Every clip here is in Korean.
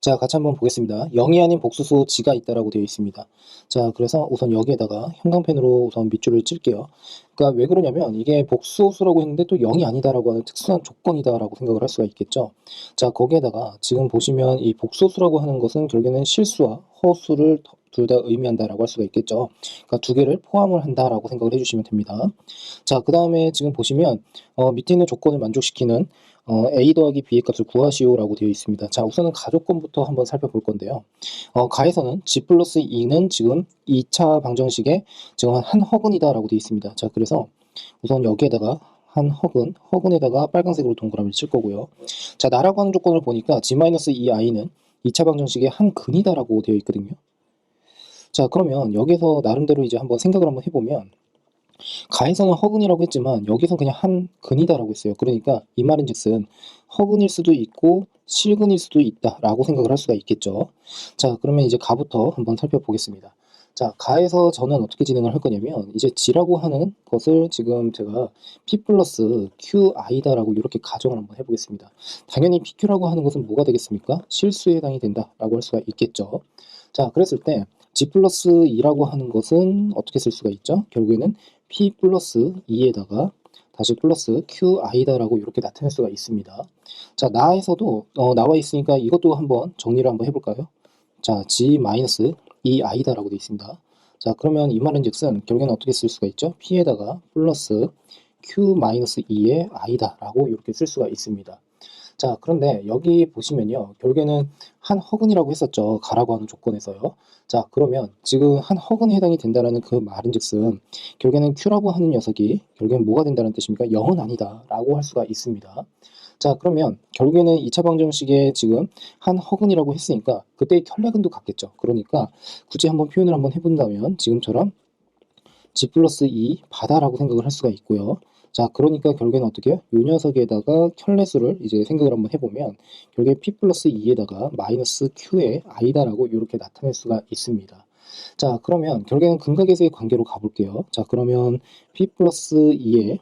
자, 같이 한번 보겠습니다. 0이 아닌 복수수 g가 있다라고 되어 있습니다. 자, 그래서 우선 여기에다가 형광펜으로 우선 밑줄을 찔게요. 그러니까 왜 그러냐면 이게 복수수라고 했는데 또 0이 아니다라고 하는 특수한 조건이다라고 생각을 할 수가 있겠죠. 자, 거기에다가 지금 보시면 이 복수수라고 하는 것은 결국에는 실수와 허수를 둘 다 의미한다라고 할 수가 있겠죠. 그러니까 두 개를 포함을 한다라고 생각을 해주시면 됩니다. 자, 그 다음에 지금 보시면 밑에 있는 조건을 만족시키는 a 더하기 b의 값을 구하시오라고 되어 있습니다. 자, 우선은 가족권부터 한번 살펴볼 건데요. 가에서는 g 플러스 2는 지금 2차 방정식에 지금 한 허근이다라고 되어 있습니다. 자, 그래서 우선 여기에다가 한 허근에다가 빨간색으로 동그라미를 칠 거고요. 자, 나라고 하는 조건을 보니까 g-2i는 2차 방정식의 한 근이다라고 되어 있거든요. 자, 그러면 여기서 나름대로 이제 한번 생각을 한번 해보면 가에서는 허근이라고 했지만 여기서 그냥 한 근이다라고 했어요. 그러니까 이 말인즉슨 허근일 수도 있고 실근일 수도 있다라고 생각을 할 수가 있겠죠. 자, 그러면 이제 가부터 한번 살펴보겠습니다. 자, 가에서 저는 어떻게 진행을 할 거냐면 이제 g라고 하는 것을 지금 제가 p 플러스 qi다라고 이렇게 가정을 한번 해보겠습니다. 당연히 pq라고 하는 것은 뭐가 되겠습니까? 실수에 해당이 된다라고 할 수가 있겠죠. 자, 그랬을 때 g 플러스 2라고 하는 것은 어떻게 쓸 수가 있죠? 결국에는 p 플러스 2에다가 다시 플러스 qi다라고 이렇게 나타낼 수가 있습니다. 자, 나에서도 나와 있으니까 이것도 한번 정리를 한번 해볼까요? 자, g 마이너스 2i다라고 되어 있습니다. 자, 그러면 이 말은즉슨 결국에는 어떻게 쓸 수가 있죠? p에다가 플러스 q 마이너스 2의 i다라고 이렇게 쓸 수가 있습니다. 자, 그런데 여기 보시면요. 결국에는 한 허근이라고 했었죠. 가라고 하는 조건에서요. 자, 그러면 지금 한 허근에 해당이 된다라는 그 말인즉슨 결국에는 Q라고 하는 녀석이 결국엔 뭐가 된다는 뜻입니까? 0은 아니다라고 할 수가 있습니다. 자, 그러면 결국에는 2차 방정식에 지금 한 허근이라고 했으니까 그때 혈례근도 같겠죠. 그러니까 굳이 한번 표현을 한번 해본다면 지금처럼 G 플러스 2 바다라고 생각을 할 수가 있고요. 자, 그러니까 결국에는 어떻게 해요? 요 녀석에다가 켤레수를 이제 생각을 한번 해보면 결국에 P 플러스 2에다가 마이너스 Q의 I다라고 이렇게 나타낼 수가 있습니다. 자, 그러면 결국에는 근각에서의 관계로 가볼게요. 자, 그러면 P 플러스 2에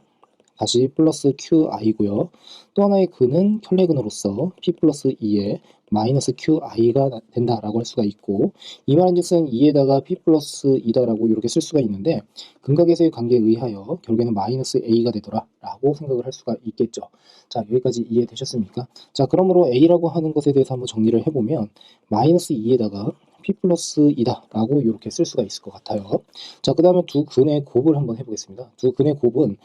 다시 플러스 QI고요. 또 하나의 근은 혈례근으로서 P 플러스 2에 마이너스 QI가 된다라고 할 수가 있고 이 말인즉슨 2에다가 P 플러스 2다라고 이렇게 쓸 수가 있는데 근각에서의 관계에 의하여 결국에는 마이너스 A가 되더라라고 생각을 할 수가 있겠죠. 자, 여기까지 이해되셨습니까? 자, 그러므로 A라고 하는 것에 대해서 한번 정리를 해보면 마이너스 2에다가 P 플러스 2다라고 이렇게 쓸 수가 있을 것 같아요. 자, 그 다음에 두 근의 곱을 한번 해보겠습니다. 두 근의 곱은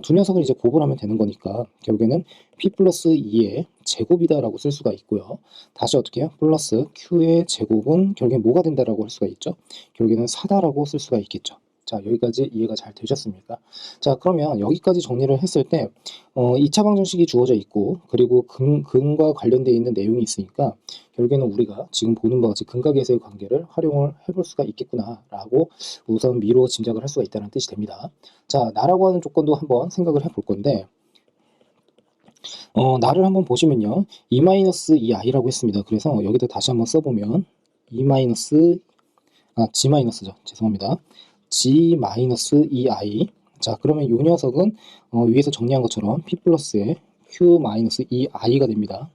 두 녀석을 이제 곱을 하면 되는 거니까 결국에는 p 플러스 2의 제곱이다라고 쓸 수가 있고요. 다시 어떻게 해요? 플러스 q의 제곱은 결국엔 뭐가 된다라고 할 수가 있죠? 결국에는 4다라고 쓸 수가 있겠죠. 자, 여기까지 이해가 잘 되셨습니까? 자, 그러면 여기까지 정리를 했을 때 2차 방정식이 주어져 있고 그리고 근과 관련되어 있는 내용이 있으니까 결국에는 우리가 지금 보는 바와 같이 근각에서의 관계를 활용을 해볼 수가 있겠구나라고 우선 미로 짐작을 할 수가 있다는 뜻이 됩니다. 자, 나라고 하는 조건도 한번 생각을 해볼 건데 나를 한번 보시면요. 2-2i라고 했습니다. 그래서 여기다 다시 한번 써보면 2 G 마이너스죠. 죄송합니다. G-2i. 자, 그러면 이 녀석은 위에서 정리한 것처럼 P 플러스에 Q-2i가 됩니다.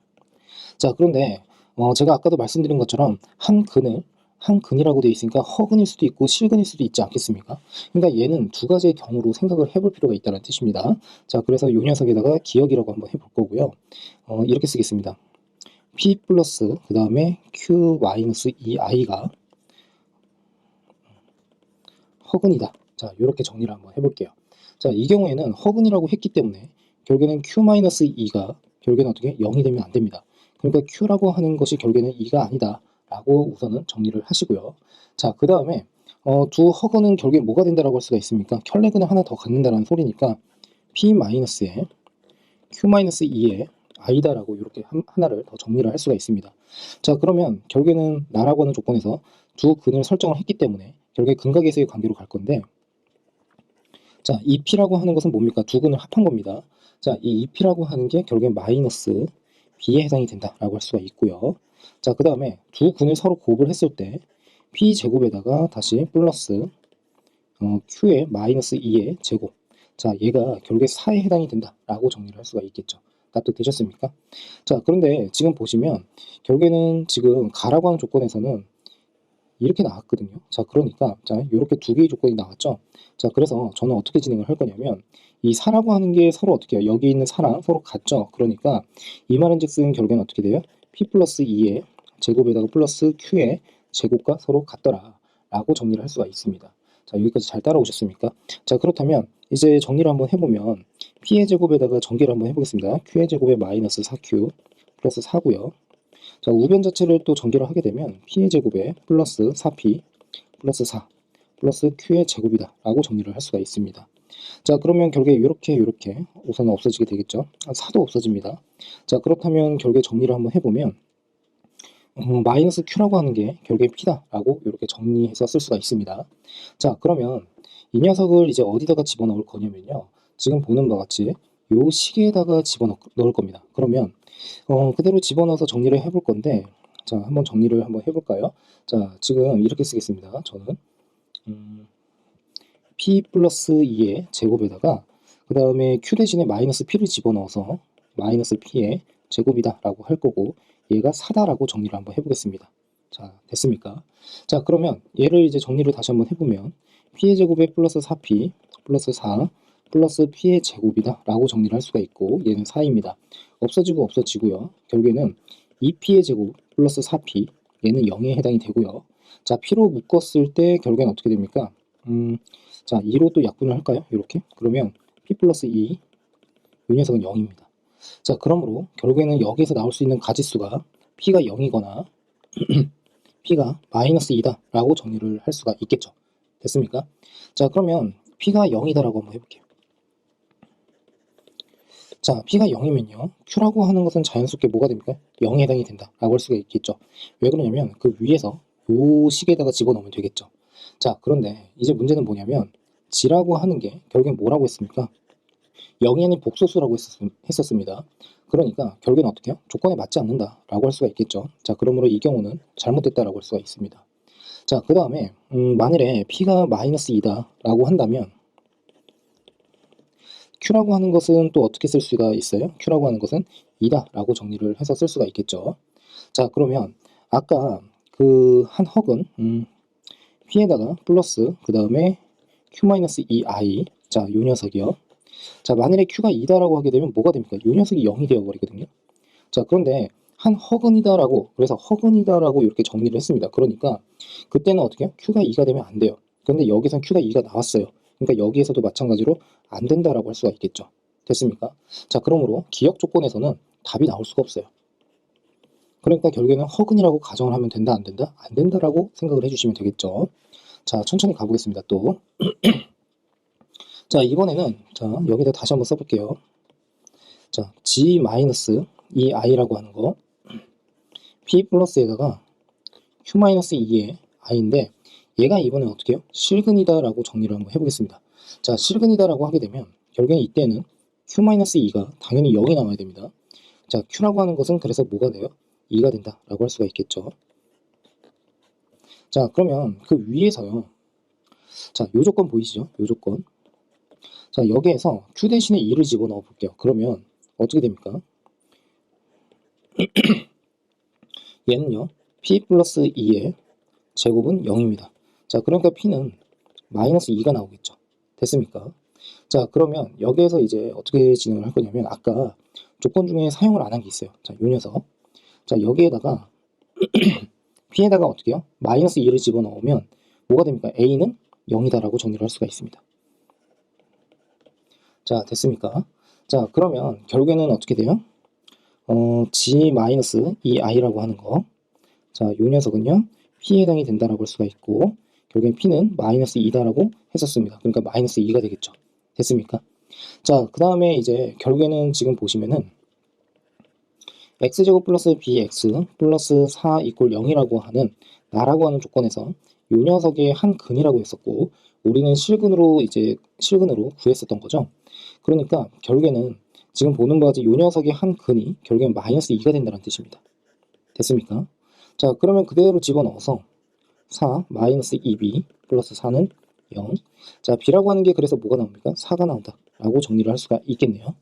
자, 그런데 제가 아까도 말씀드린 것처럼 한 근이라고 되어 있으니까 허근일 수도 있고 실근일 수도 있지 않겠습니까? 그러니까 얘는 두 가지의 경우로 생각을 해볼 필요가 있다는 뜻입니다. 자, 그래서 이 녀석에다가 기억이라고 한번 해볼 거고요. 이렇게 쓰겠습니다. P 플러스 그 다음에 Q 마이너스 2i가 허근이다. 자, 이렇게 정리를 한번 해볼게요. 자, 이 경우에는 허근이라고 했기 때문에 결국에는 Q-2가 결국에는 어떻게 0이 되면 안 됩니다. 그러니까 Q라고 하는 것이 결국에는 2가 아니다 라고 우선은 정리를 하시고요. 자, 그 다음에 두 허근은 결국에 뭐가 된다라고 할 수가 있습니까? 혈례근을 하나 더 갖는다라는 소리니까 P-에 Q-2에 i다라고 이렇게 하나를 더 정리를 할 수가 있습니다. 자, 그러면 결국에는 나라고 하는 조건에서 두 근을 설정을 했기 때문에 결국에 근각에서의 관계로 갈 건데 자, 이 P라고 하는 것은 뭡니까? 두 근을 합한 겁니다. 자, 이 P라고 하는 게 결국엔 마이너스 B에 해당이 된다라고 할 수가 있고요. 자, 그 다음에 두 근을 서로 곱을 했을 때 P 제곱에다가 다시 플러스 Q의 마이너스 2의 제곱. 자, 얘가 결국에 4에 해당이 된다라고 정리를 할 수가 있겠죠. 납득되셨습니까? 자, 그런데 지금 보시면 결국에는 지금 가라고 하는 조건에서는 이렇게 나왔거든요. 자, 그러니까 자, 이렇게 두 개의 조건이 나왔죠. 자, 그래서 저는 어떻게 진행을 할 거냐면 이 사라고 하는 게 서로 어떻게 해요? 여기 있는 사랑 서로 같죠. 그러니까 이 말은즉슨 결국에는 어떻게 돼요? p 플러스 2의 제곱에다가 플러스 q의 제곱과 서로 같더라 라고 정리를 할 수가 있습니다. 자, 여기까지 잘 따라오셨습니까? 자, 그렇다면 이제 정리를 한번 해보면 p의 제곱에다가 전개를 한번 해보겠습니다. q의 제곱에 마이너스 4q 플러스 4고요. 자, 우변 자체를 또 전개를 하게 되면 p의 제곱에 플러스 4p 플러스 4 플러스 q의 제곱이다 라고 정리를 할 수가 있습니다. 자, 그러면 결국에 이렇게 우선 없어지게 되겠죠. 4도 없어집니다. 자, 그렇다면 결국에 정리를 한번 해보면 마이너스 q라고 하는 게 결국에 p다 라고 이렇게 정리해서 쓸 수가 있습니다. 자, 그러면 이 녀석을 이제 어디다가 집어넣을 거냐면요, 지금 보는 바와 같이 요 시계에다가 집어넣을 겁니다. 그러면 그대로 집어넣어서 정리를 해볼 건데, 자, 한번 정리를 한번 해볼까요? 자, 지금 이렇게 쓰겠습니다. 저는 p 플러스 2의 제곱에다가 그 다음에 q 대신에 마이너스 p를 집어넣어서 마이너스 p의 제곱이다 라고 할 거고, 얘가 4다 라고 정리를 한번 해보겠습니다. 자, 됐습니까? 자, 그러면 얘를 이제 정리를 다시 한번 해보면 p의 제곱에 플러스 4p 플러스 4 플러스 p의 제곱이다 라고 정리를 할 수가 있고, 얘는 4입니다. 없어지고 없어지고요. 결국에는 2p의 제곱 플러스 4p, 얘는 0에 해당이 되고요. 자, p로 묶었을 때 결국엔 어떻게 됩니까? 자, 2로 또 약분을 할까요? 이렇게. 그러면 p 플러스 2, 이 녀석은 0입니다. 자, 그러므로 결국에는 여기에서 나올 수 있는 가지수가 p가 0이거나 p가 마이너스 2다 라고 정리를 할 수가 있겠죠. 됐습니까? 자, 그러면 p가 0이다 라고 한번 해볼게요. 자, p가 0이면요, q라고 하는 것은 자연스럽게 뭐가 됩니까? 0에 해당이 된다 라고 할 수가 있겠죠. 왜 그러냐면 그 위에서 요 식에다가 집어넣으면 되겠죠. 자, 그런데 이제 문제는 뭐냐면 g라고 하는 게 결국엔 뭐라고 했습니까? 0이 아닌 복소수라고 했었습니다. 그러니까 결국엔 어떻게 해요? 조건에 맞지 않는다 라고 할 수가 있겠죠. 자, 그러므로 이 경우는 잘못됐다라고 할 수가 있습니다. 자, 그 다음에 만일에 p가 마이너스 2다 라고 한다면 q라고 하는 것은 또 어떻게 쓸 수가 있어요? q라고 하는 것은 2다 라고 정리를 해서 쓸 수가 있겠죠. 자, 그러면 아까 그 한 헉은 p에다가 플러스 그 다음에 q-2i, 자, 요 녀석이요. 자, 만일에 q가 2다라고 하게 되면 뭐가 됩니까? 요 녀석이 0이 되어버리거든요. 자, 그런데 한 허근이다라고, 그래서 허근이다라고 이렇게 정리를 했습니다. 그러니까 그때는 어떻게 해요? q가 2가 되면 안 돼요. 그런데 여기선 q가 2가 나왔어요. 그러니까 여기에서도 마찬가지로 안 된다라고 할 수가 있겠죠. 됐습니까? 자, 그러므로 기억 조건에서는 답이 나올 수가 없어요. 그러니까 결국에는 허근이라고 가정을 하면 된다, 안 된다? 안 된다라고 생각을 해주시면 되겠죠. 자, 천천히 가보겠습니다. 또. 자, 이번에는 자, 여기다 다시 한번 써볼게요. 자, g-2i라고 하는 거 p 플러스에다가 q-2의 i인데, 얘가 이번엔 어떻게 해요? 실근이다 라고 정리를 한번 해보겠습니다. 자, 실근이다 라고 하게 되면 결국엔 이때는 q-2가 당연히 0이 나와야 됩니다. 자, q라고 하는 것은 그래서 뭐가 돼요? 2가 된다 라고 할 수가 있겠죠. 자, 그러면 그 위에서요, 자, 요 조건 보이시죠? 요 조건. 자, 여기에서 q 대신에 2를 집어넣어 볼게요. 그러면 어떻게 됩니까? 얘는요, p 플러스 2의 제곱은 0입니다. 자, 그러니까 p는 마이너스 2가 나오겠죠. 됐습니까? 자, 그러면 여기에서 이제 어떻게 진행을 할 거냐면 아까 조건 중에 사용을 안 한 게 있어요. 자, 요 녀석. 자, 여기에다가 p에다가 어떻게 해요? 마이너스 2를 집어넣으면 뭐가 됩니까? a는 0이다 라고 정리를 할 수가 있습니다. 자, 됐습니까? 자, 그러면 결국에는 어떻게 돼요? g-2i라고 하는 거. 자, 요 녀석은요, p에 해당이 된다라고 할 수가 있고, 결국엔 p는 마이너스 2다라고 했었습니다. 그러니까 마이너스 2가 되겠죠. 됐습니까? 자, 그 다음에 이제 결국에는 지금 보시면은 x제곱 플러스 bx 플러스 4 이꼴 0이라고 하는 나라고 하는 조건에서 요 녀석의 한 근이라고 했었고, 우리는 실근으로 구했었던 거죠. 그러니까 결국에는 지금 보는 바와 같이 요 녀석의 한 근이 결국엔 마이너스 2가 된다는 뜻입니다. 됐습니까? 자, 그러면 그대로 집어넣어서 4 마이너스 2b 플러스 4는 0. 자, b라고 하는 게 그래서 뭐가 나옵니까? 4가 나온다 라고 정리를 할 수가 있겠네요.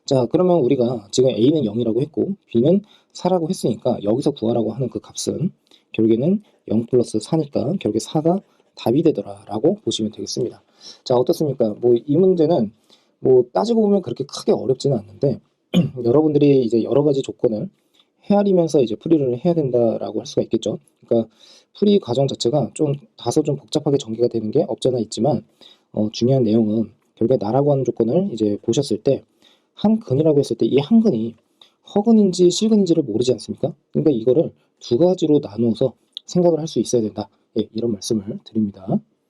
자, 그러면 우리가 지금 A는 0이라고 했고 B는 4라고 했으니까 여기서 구하라고 하는 그 값은 결국에는 0 플러스 4니까 결국에 4가 답이 되더라라고 보시면 되겠습니다. 자, 어떻습니까? 뭐 이 문제는 뭐 따지고 보면 그렇게 크게 어렵지는 않는데 여러분들이 이제 여러 가지 조건을 헤아리면서 이제 풀이를 해야 된다라고 할 수가 있겠죠. 그러니까 풀이 과정 자체가 좀 다소 좀 복잡하게 전개가 되는 게 없잖아 있지만 중요한 내용은 결국에 나라고 하는 조건을 이제 보셨을 때 한 근이라고 했을 때 이 한 근이 허근인지 실근인지를 모르지 않습니까? 그러니까 이거를 두 가지로 나누어서 생각을 할 수 있어야 된다. 예, 이런 말씀을 드립니다.